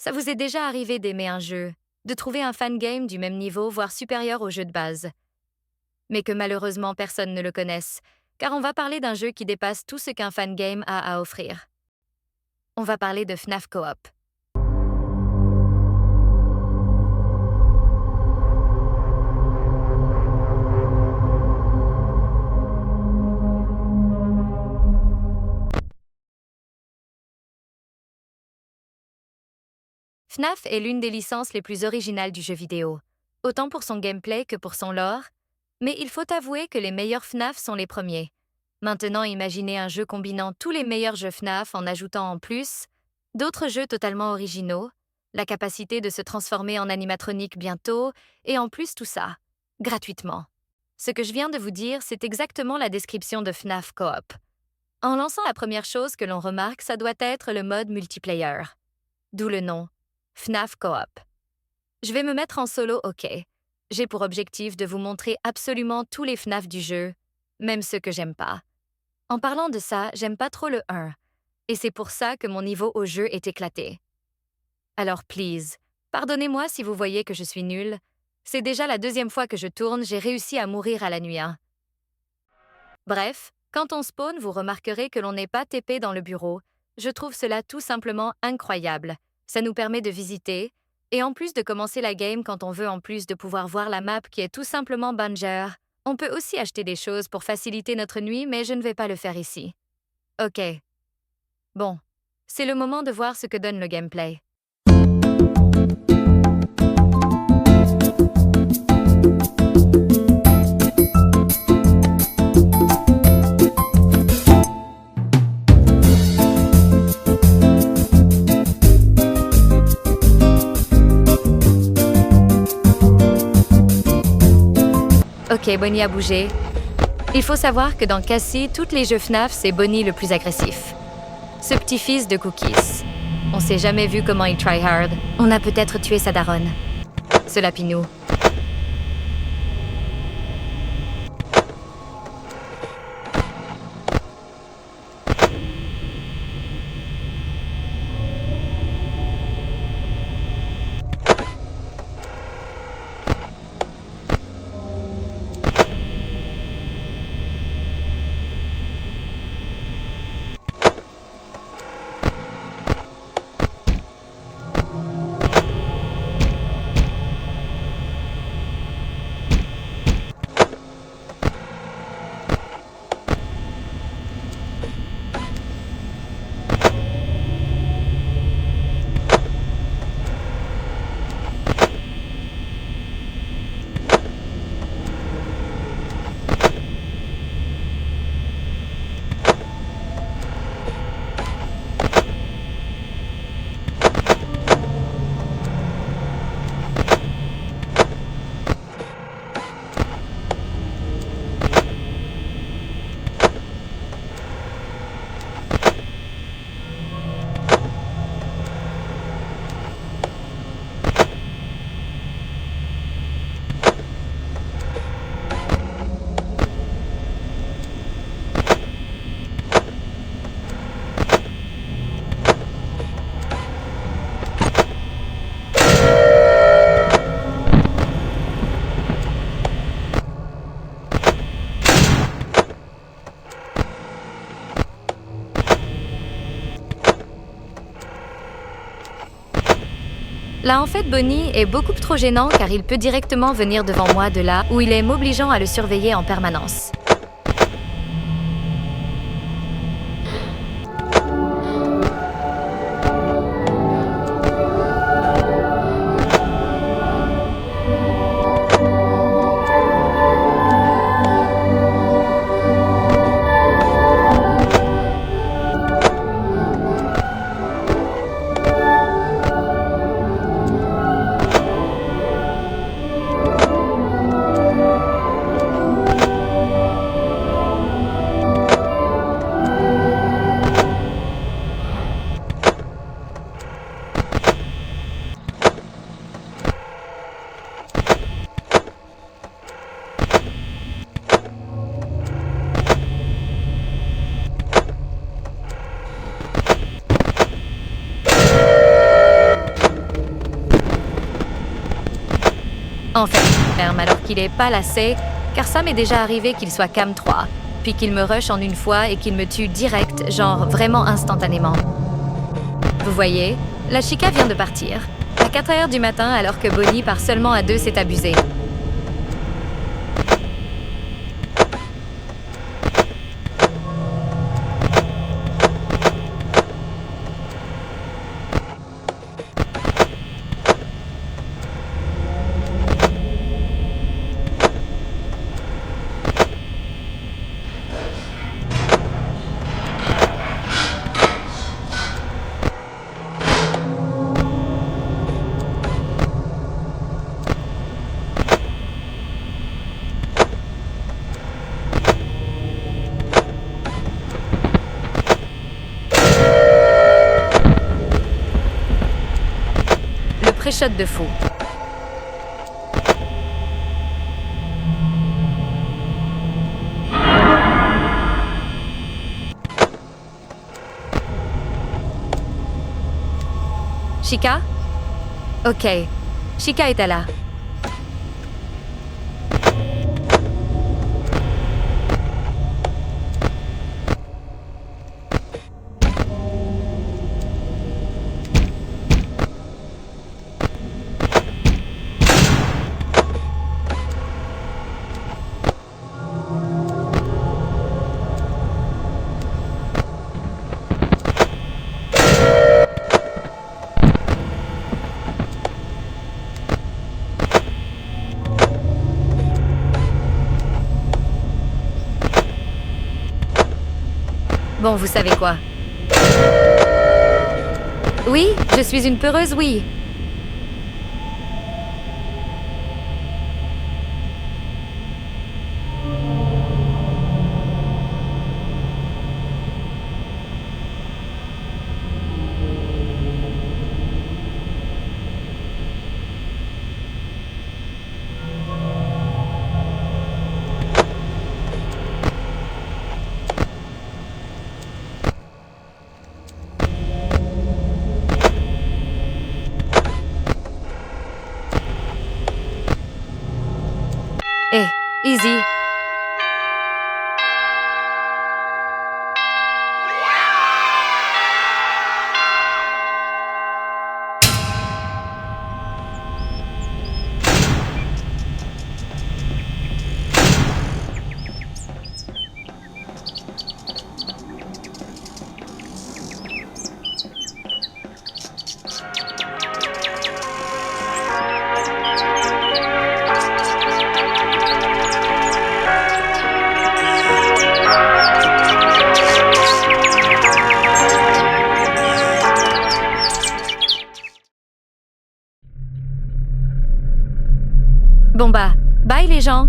Ça vous est déjà arrivé d'aimer un jeu, de trouver un fangame du même niveau, voire supérieur au jeu de base, mais que malheureusement personne ne le connaisse, car on va parler d'un jeu qui dépasse tout ce qu'un fangame a à offrir. On va parler de FNAF Co-op. FNAF est l'une des licences les plus originales du jeu vidéo, autant pour son gameplay que pour son lore, mais il faut avouer que les meilleurs FNAF sont les premiers. Maintenant, imaginez un jeu combinant tous les meilleurs jeux FNAF en ajoutant en plus d'autres jeux totalement originaux, la capacité de se transformer en animatronique bientôt, et en plus tout ça, gratuitement. Ce que je viens de vous dire, c'est exactement la description de FNAF Co-op. En lançant la première chose que l'on remarque, ça doit être le mode multiplayer. D'où le nom, FNAF Co-op. Je vais me mettre en solo, ok. J'ai pour objectif de vous montrer absolument tous les FNAF du jeu, même ceux que j'aime pas. En parlant de ça, j'aime pas trop le 1, et c'est pour ça que mon niveau au jeu est éclaté. Alors please, pardonnez-moi si vous voyez que je suis nulle. C'est déjà la deuxième fois que je tourne, j'ai réussi à mourir à la nuit 1. Bref, quand on spawn, vous remarquerez que l'on n'est pas TP dans le bureau. Je trouve cela tout simplement incroyable. Ça nous permet de visiter, et en plus de commencer la game quand on veut, en plus de pouvoir voir la map qui est tout simplement banger, on peut aussi acheter des choses pour faciliter notre nuit, mais je ne vais pas le faire ici. Ok. Bon, c'est le moment de voir ce que donne le gameplay. Ok, Bonnie a bougé. Il faut savoir que dans Cassie, tous les jeux FNAF, c'est Bonnie le plus agressif. Ce petit-fils de Cookies. On s'est jamais vu comment il try hard. On a peut-être tué sa daronne. Ce lapinou. Là, en fait, Bonnie est beaucoup trop gênant car il peut directement venir devant moi de là où il est m'obligeant à le surveiller en permanence. En fait, ferme alors qu'il est pas lassé, car ça m'est déjà arrivé qu'il soit cam 3, puis qu'il me rush en une fois et qu'il me tue direct, genre vraiment instantanément. Vous voyez, la chica vient de partir. À 4 heures du matin, alors que Bonnie part seulement à 2, c'est abusé. Le pré-shot de fou. Chica? Ok. Chica était là. Bon, vous savez quoi? Oui, je suis une peureuse, oui. Eh, easy. Bon bah, bye les gens.